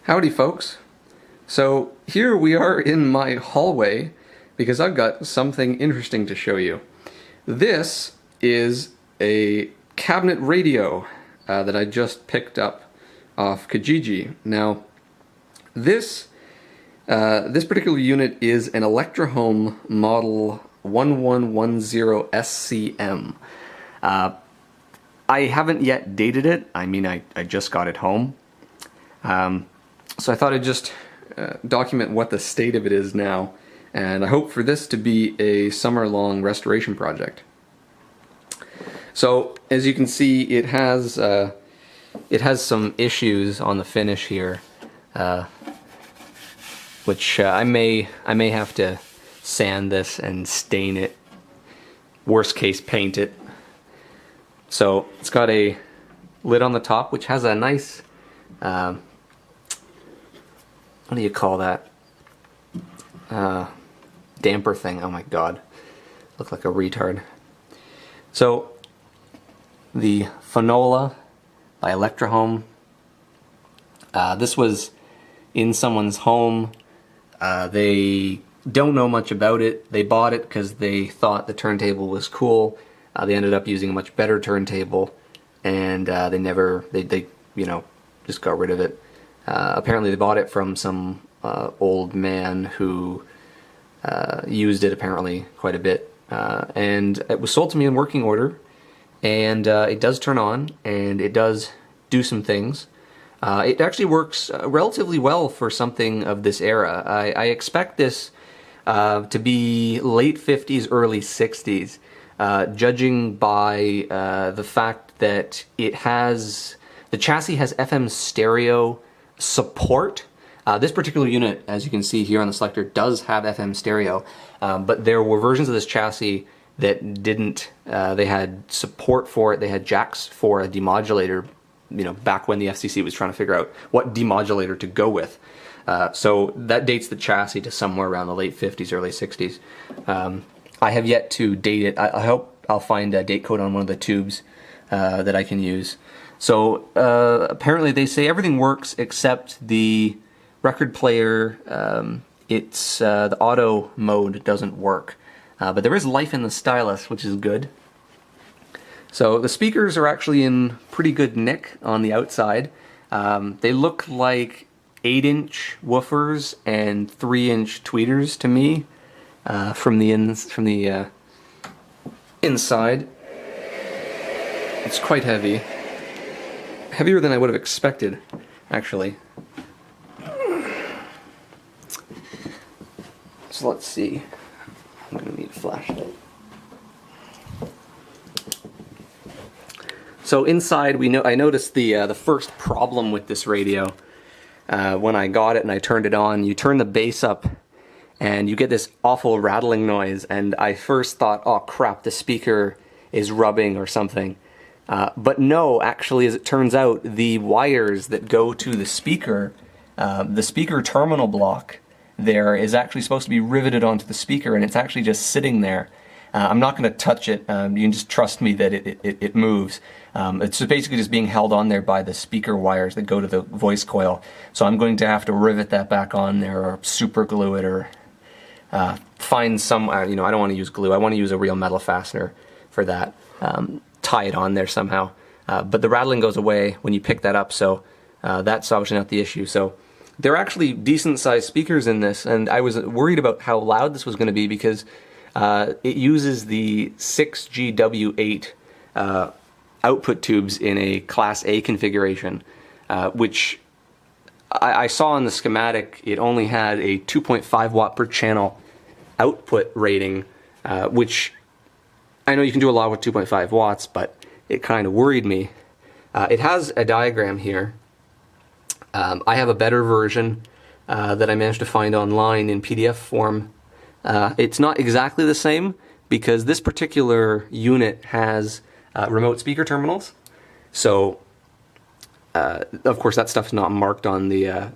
Howdy folks. So here we are in my hallway because I've got something interesting to show you. This is a cabinet radio that I just picked up off Kijiji. Now this particular unit is an Electrohome model 1110 SCM. I haven't yet dated it. I mean, I just got it home. So I thought I'd just document what the state of it is now, and I hope for this to be a summer-long restoration project. So as you can see, it has some issues on the finish here, which I may have to sand this and stain it. Worst case, paint it. So it's got a lid on the top, which has a nice what do you call that? Damper thing. Oh my god. Look like a retard. So, the Phonola by Electrohome. This was in someone's home. They don't know much about it. They bought it because they thought the turntable was cool. They ended up using a much better turntable, and they you know, just got rid of it. Apparently they bought it from some old man who used it apparently quite a bit, and it was sold to me in working order, and it does turn on and it does do some things. It actually works relatively well for something of this era. I expect this to be late 50s, early 60s, judging by the fact that the chassis has FM stereo support. This particular unit, as you can see here on the selector, does have FM stereo, but there were versions of this chassis that didn't. They had support for it. They had jacks for a demodulator, you know, back when the FCC was trying to figure out what demodulator to go with. So that dates the chassis to somewhere around the late 50s, early 60s. I have yet to date it. I hope I'll find a date code on one of the tubes that I can use. So apparently they say everything works except the record player. The auto mode doesn't work, but there is life in the stylus, which is good. So the speakers are actually in pretty good nick on the outside. They look like 8-inch woofers and 3-inch tweeters to me from the inside. It's quite heavy. Heavier than I would have expected, actually. So let's see. I'm going to need a flashlight. So inside, I noticed the first problem with this radio when I got it and I turned it on. You turn the bass up, and you get this awful rattling noise. And I first thought, "Oh crap, the speaker is rubbing or something." But no, actually, as it turns out, the wires that go to the speaker terminal block there is actually supposed to be riveted onto the speaker, and it's actually just sitting there. I'm not going to touch it. You can just trust me that it moves. It's basically just being held on there by the speaker wires that go to the voice coil. So I'm going to have to rivet that back on there, or super glue it, or find some, I don't want to use glue. I want to use a real metal fastener for that. Tie it on there somehow. But the rattling goes away when you pick that up, so that's obviously not the issue. So there are actually decent sized speakers in this, and I was worried about how loud this was going to be because it uses the 6GW8 output tubes in a Class A configuration, which I saw in the schematic. It only had a 2.5 watt per channel output rating, which I know you can do a lot with 2.5 watts, but it kind of worried me. It has a diagram here. I have a better version that I managed to find online in PDF form. It's not exactly the same because this particular unit has remote speaker terminals. So, of course, that stuff's not marked on the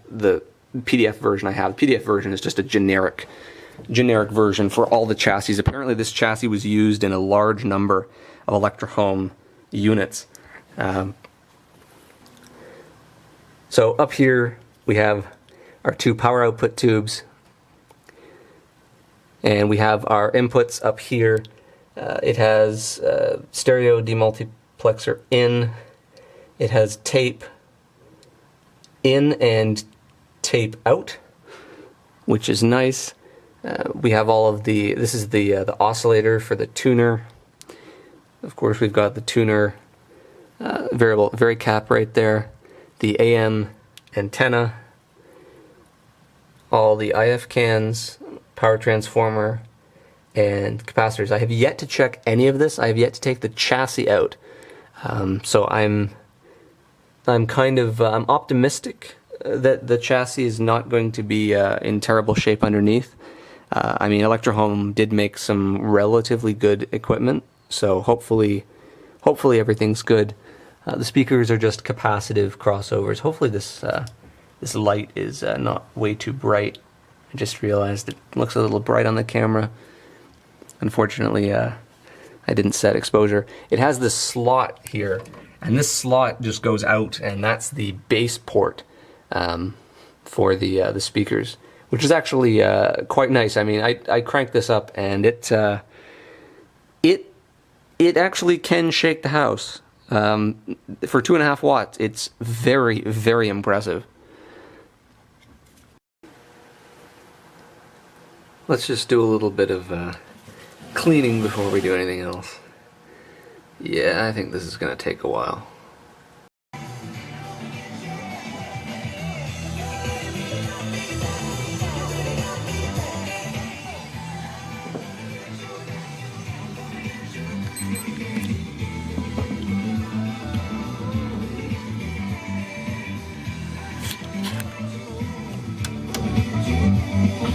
PDF version I have. The PDF version is just a generic version for all the chassis. Apparently this chassis was used in a large number of Electrohome units. So up here we have our 2 power output tubes, and we have our inputs up here. It has stereo demultiplexer in, it has tape in and tape out, which is nice. We have all of the, this is the oscillator for the tuner. Of course, we've got the tuner variable cap right there, the AM antenna, all the IF cans, power transformer, and capacitors. I have yet to check any of this. I have yet to take the chassis out. So I'm kind of I'm optimistic that the chassis is not going to be in terrible shape underneath. I mean, Electrohome did make some relatively good equipment, so hopefully everything's good. The speakers are just capacitive crossovers. Hopefully this this light is not way too bright. I just realized it looks a little bright on the camera. Unfortunately, I didn't set exposure. It has this slot here, and this slot just goes out, and that's the bass port for the speakers, which is actually quite nice. I mean, I cranked this up, and it actually can shake the house. For 2.5 watts, it's very, very impressive. Let's just do a little bit of cleaning before we do anything else. Yeah, I think this is going to take a while.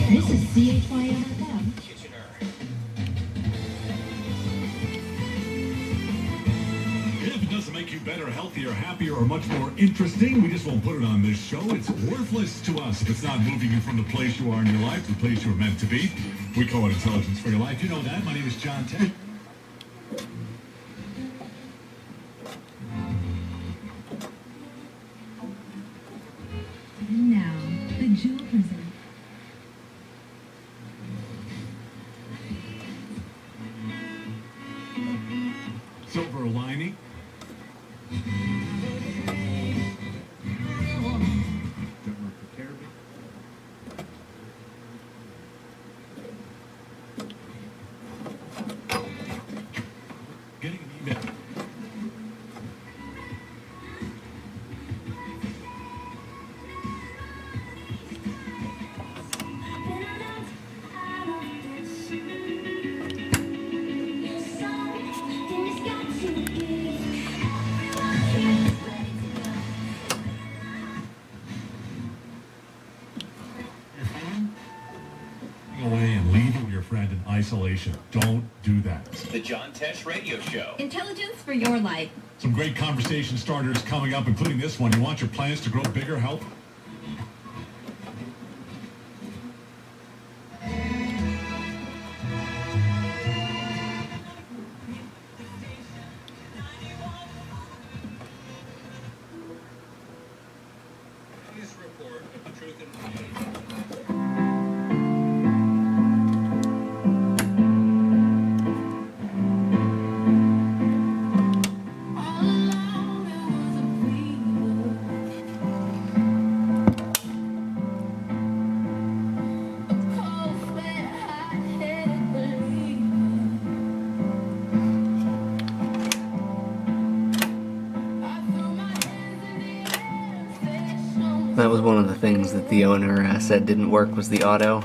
This is CHYM. If it doesn't make you better, healthier, happier, or much more interesting, we just won't put it on this show. It's worthless to us if it's not moving you from the place you are in your life to the place you were meant to be. We call it intelligence for your life. You know that. My name is John Ted. And now, the Jewel presents. Silver lining. Getting an email. Away and leaving your friend in isolation. Don't do that. The John Tesh Radio Show. Intelligence for your life. Some great conversation starters coming up, including this one. You want your plans to grow bigger, help? Please report of the truth and That was one of the things that the owner said didn't work, was the auto.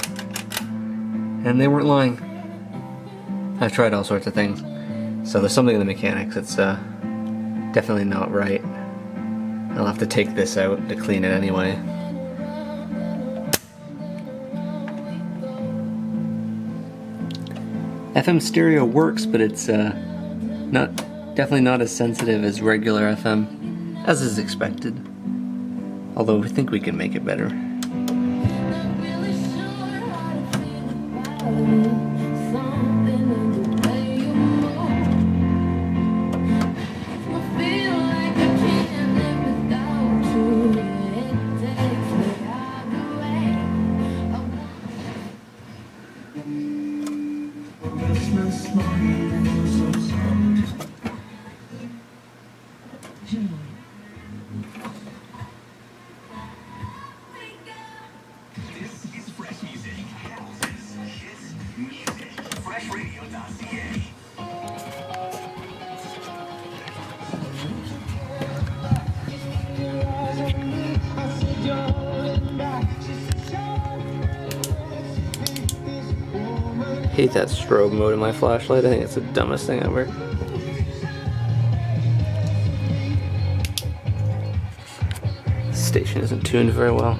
And they weren't lying. I've tried all sorts of things. So there's something in the mechanics that's definitely not right. I'll have to take this out to clean it anyway. FM stereo works, but it's definitely not as sensitive as regular FM, as is expected. Although I think we can make it better. Hate that strobe mode in my flashlight. I think it's the dumbest thing ever. This station isn't tuned very well.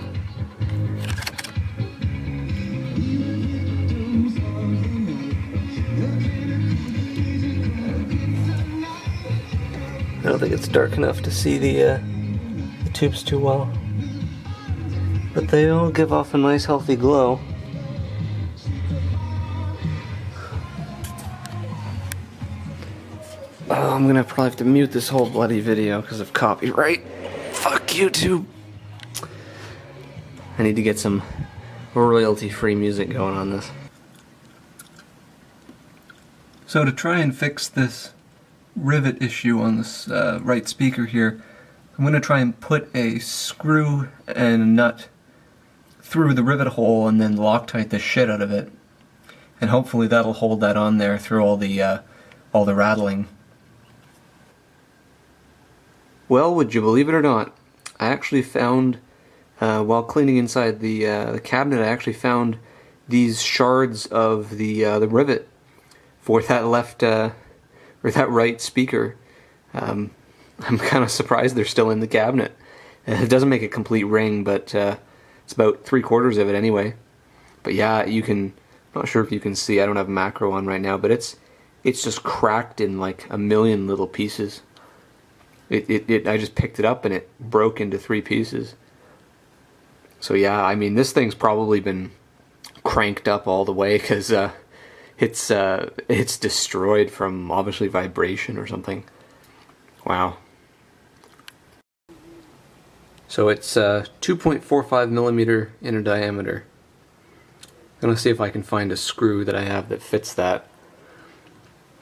I don't think it's dark enough to see the tubes too well, but they all give off a nice healthy glow. Oh, I'm gonna probably have to mute this whole bloody video because of copyright. Fuck YouTube. I need to get some royalty-free music going on this. So to try and fix this rivet issue on this right speaker here, I'm going to try and put a screw and a nut through the rivet hole and then Loctite the shit out of it, and hopefully that'll hold that on there through all the rattling. Well, would you believe it or not, I actually found, while cleaning inside the cabinet, I actually found these shards of the rivet for that left or that right speaker. I'm kind of surprised they're still in the cabinet. It doesn't make a complete ring, but it's about 3/4 of it anyway. But yeah, you can. I'm not sure if you can see. I don't have macro on right now, but it's just cracked in like a million little pieces. I just picked it up and it broke into 3 pieces. So yeah, I mean, this thing's probably been cranked up all the way because it's destroyed from obviously vibration or something. Wow. So it's 2.45 millimeter inner diameter. I'm gonna see if I can find a screw that I have that fits that.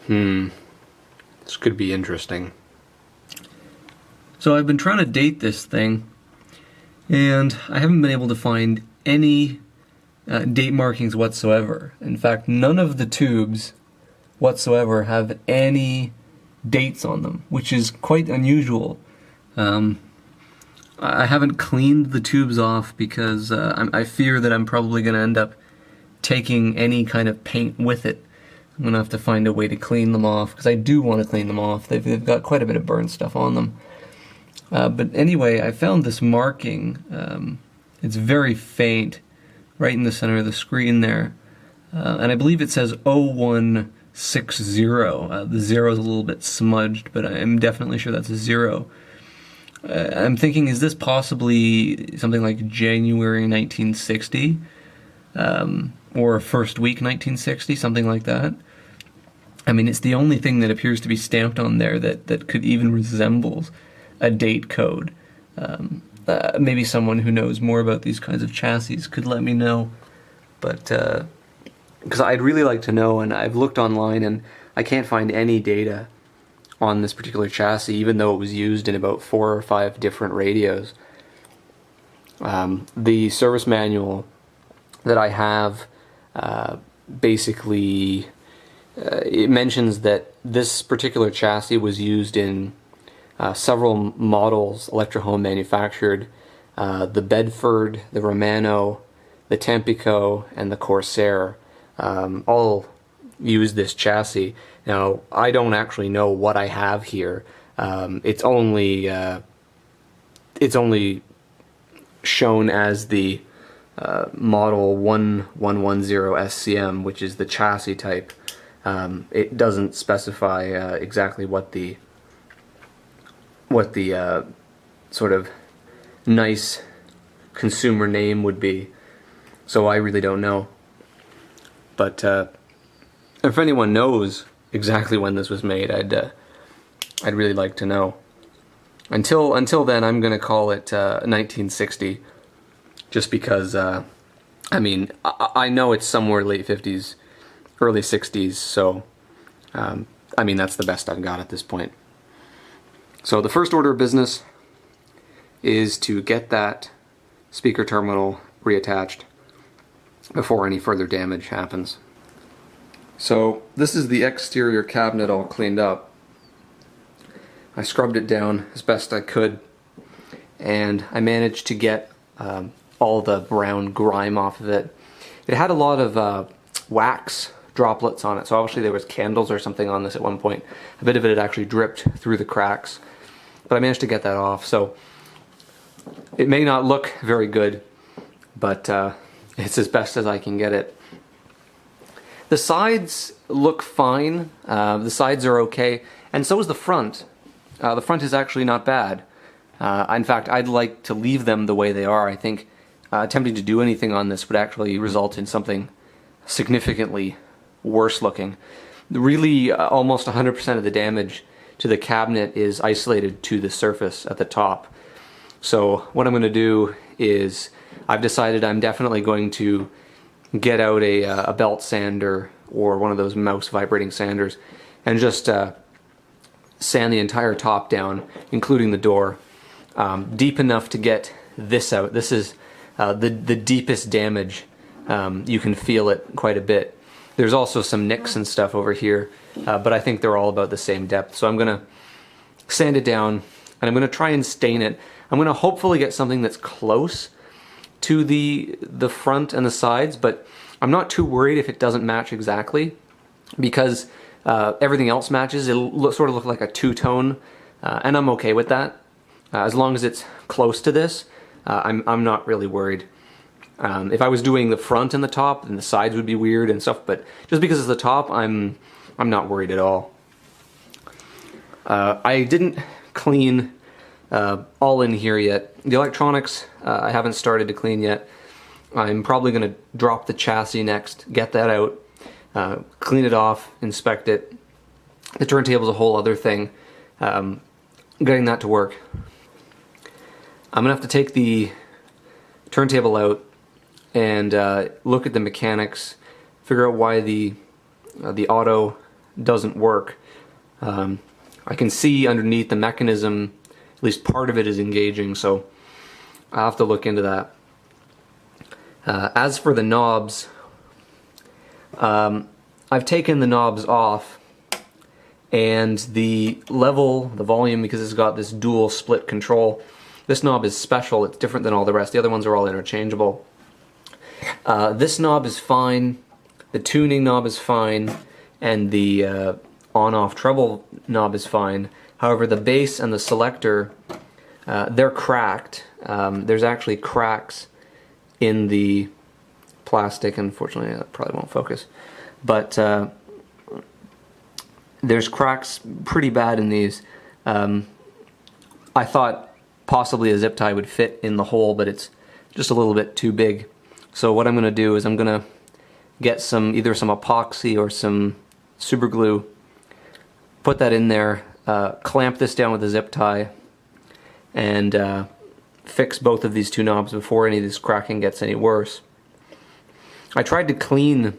This could be interesting. So I've been trying to date this thing, and I haven't been able to find any date markings whatsoever. In fact, none of the tubes whatsoever have any dates on them, which is quite unusual. I haven't cleaned the tubes off because I fear that I'm probably going to end up taking any kind of paint with it. I'm going to have to find a way to clean them off, because I do want to clean them off. They've got quite a bit of burn stuff on them. But anyway, I found this marking. It's very faint, right in the center of the screen there. And I believe it says 0160. The 0 is a little bit smudged, but I'm definitely sure that's a 0. I'm thinking, is this possibly something like January 1960? Or first week 1960, something like that? I mean, it's the only thing that appears to be stamped on there that could even resemble a date code. Maybe someone who knows more about these kinds of chassis could let me know. But, because I'd really like to know, and I've looked online and I can't find any data on this particular chassis, even though it was used in about 4 or 5 different radios. The service manual that I have basically it mentions that this particular chassis was used in several models Electrohome manufactured. The Bedford, the Romano, the Tampico, and the Corsair all use this chassis. Now, I don't actually know what I have here. It's only shown as the model 1110 SCM, which is the chassis type. It doesn't specify exactly what the sort of nice consumer name would be, so I really don't know. But if anyone knows exactly when this was made, I'd really like to know. Until then, I'm gonna call it 1960, just because I mean, I know it's somewhere late 50s, early 60s, so I mean, that's the best I've got at this point. So the first order of business is to get that speaker terminal reattached before any further damage happens. So this is the exterior cabinet all cleaned up. I scrubbed it down as best I could, and I managed to get all the brown grime off of it. It had a lot of wax droplets on it, so obviously there was candles or something on this at one point. A bit of it had actually dripped through the cracks, but I managed to get that off. So it may not look very good, but it's as best as I can get it. The sides look fine. The sides are okay, and so is the front. The front is actually not bad. In fact, I'd like to leave them the way they are. I think attempting to do anything on this would actually result in something significantly worse looking. Really, almost 100% of the damage to the cabinet is isolated to the surface at the top. So what I'm going to do is, I've decided I'm definitely going to get out a belt sander or one of those mouse vibrating sanders and just sand the entire top down, including the door, deep enough to get this out. This is the deepest damage. You can feel it quite a bit. There's also some nicks and stuff over here, but I think they're all about the same depth. So I'm going to sand it down, and I'm going to try and stain it. I'm going to hopefully get something that's close to the front and the sides, but I'm not too worried if it doesn't match exactly, because everything else matches. It'll sort of look like a two-tone, and I'm okay with that. As long as it's close to this, I'm not really worried. If I was doing the front and the top, then the sides would be weird and stuff, but just because it's the top, I'm not worried at all. I didn't clean all in here yet. The electronics I haven't started to clean yet. I'm probably going to drop the chassis next, get that out, clean it off, inspect it. The turntable's a whole other thing. Getting that to work. I'm going to have to take the turntable out and look at the mechanics, figure out why the auto doesn't work. I can see underneath the mechanism, at least part of it is engaging, so I'll have to look into that. As for the knobs, I've taken the knobs off, and the level, the volume, because it's got this dual split control, this knob is special. It's different than all the rest. The other ones are all interchangeable. This knob is fine, the tuning knob is fine, and the on-off treble knob is fine. However, the bass and the selector, they're cracked. There's actually cracks in the plastic. Unfortunately, that probably won't focus. But there's cracks pretty bad in these. I thought possibly a zip tie would fit in the hole, but it's just a little bit too big. So what I'm going to do is I'm going to get either some epoxy or some super glue, put that in there, clamp this down with a zip tie, and fix both of these two knobs before any of this cracking gets any worse. I tried to clean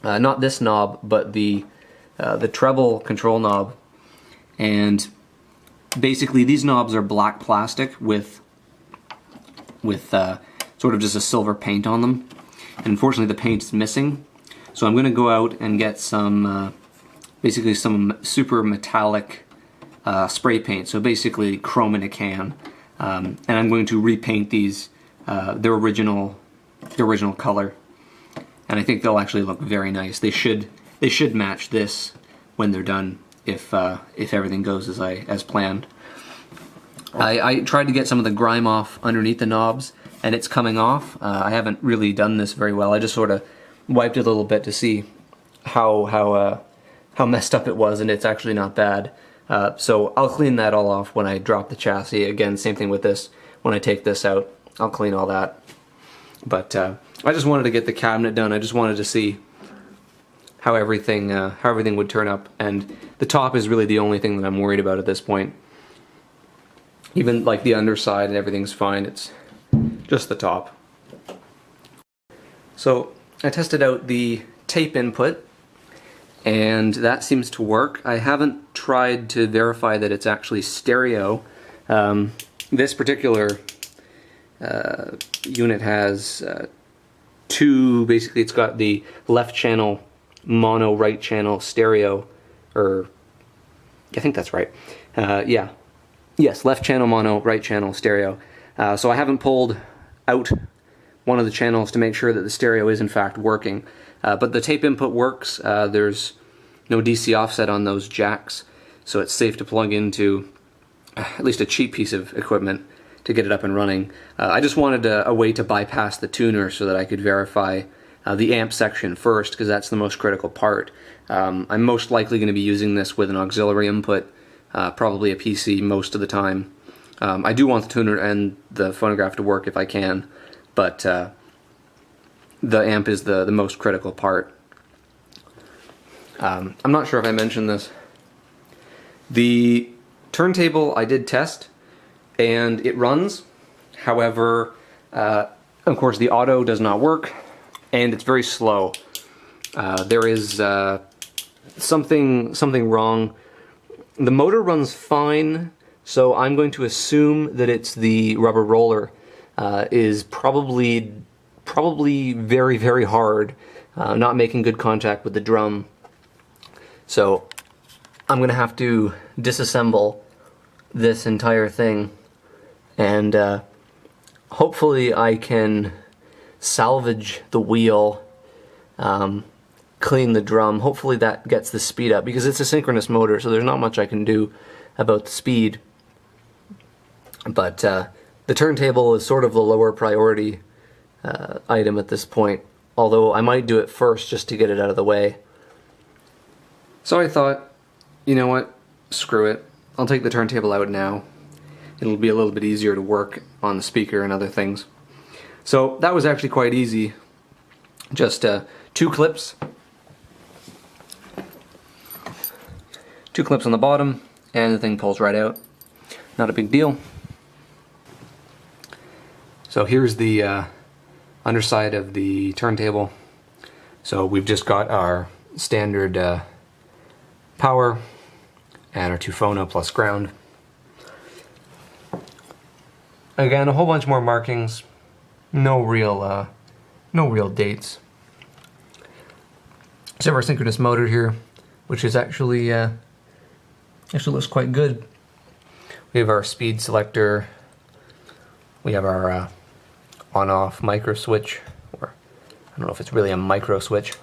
not this knob, but the treble control knob, and basically these knobs are black plastic with sort of just a silver paint on them, and unfortunately the paint's missing. So I'm going to go out and get some basically some super metallic spray paint, so basically chrome in a can, and I'm going to repaint these their original color, and I think they'll actually look very nice. They should match this when they're done, if everything goes as planned. I tried to get some of the grime off underneath the knobs, and it's coming off. I haven't really done this very well. I just sort of wiped it a little bit to see how messed up it was, and it's actually not bad. So I'll clean that all off when I drop the chassis. Again, same thing with this. When I take this out, I'll clean all that. But I just wanted to get the cabinet done. I just wanted to see how everything would turn up, and the top is really the only thing that I'm worried about at this point. Even like the underside and everything's fine. It's just the top. So I tested out the tape input, and that seems to work. I haven't tried to verify that it's actually stereo. This particular unit has two, basically it's got the left channel mono right channel stereo, or I think that's right. Yeah. Yes, left channel mono, right channel stereo. So I haven't pulled out one of the channels to make sure that the stereo is in fact working. But the tape input works. There's no DC offset on those jacks, so it's safe to plug into at least a cheap piece of equipment to get it up and running. I just wanted a way to bypass the tuner so that I could verify the amp section first, because that's the most critical part. I'm most likely going to be using this with an auxiliary input, probably a PC most of the time. I do want the tuner and the phonograph to work if I can, but the amp is the most critical part. I'm not sure if I mentioned this. The turntable I did test, and it runs. However, of course the auto does not work, and it's very slow. There is something wrong. The motor runs fine, so I'm going to assume that it's the rubber roller is probably very, very hard, not making good contact with the drum. So I'm going to have to disassemble this entire thing, and hopefully I can salvage the wheel, clean the drum. Hopefully that gets the speed up, because it's a synchronous motor, so there's not much I can do about the speed. But the turntable is sort of the lower priority item at this point, although I might do it first just to get it out of the way. So I thought, you know what, screw it. I'll take the turntable out now. It'll be a little bit easier to work on the speaker and other things. So that was actually quite easy. Just 2 clips. 2 clips on the bottom, and the thing pulls right out. Not a big deal. So here's the underside of the turntable. So we've just got our standard power and our 2 phono plus ground. Again, a whole bunch more markings. No real dates. So our synchronous motor here, which is actually looks quite good. We have our speed selector. We have our on-off micro switch, or I don't know if it's really a micro switch.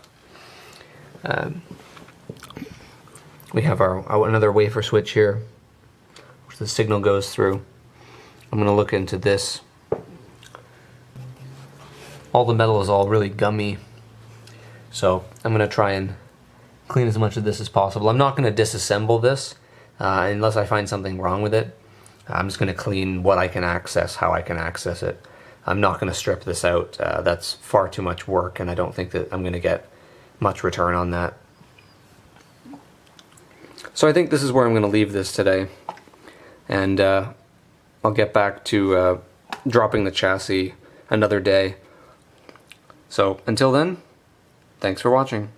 We have our another wafer switch here, which the signal goes through. I'm going to look into this. All the metal is all really gummy, so I'm going to try and clean as much of this as possible. I'm not going to disassemble this unless I find something wrong with it. I'm just going to clean what I can access, how I can access it. I'm not going to strip this out. That's far too much work, and I don't think that I'm going to get much return on that. So I think this is where I'm going to leave this today, and I'll get back to dropping the chassis another day. So until then, thanks for watching.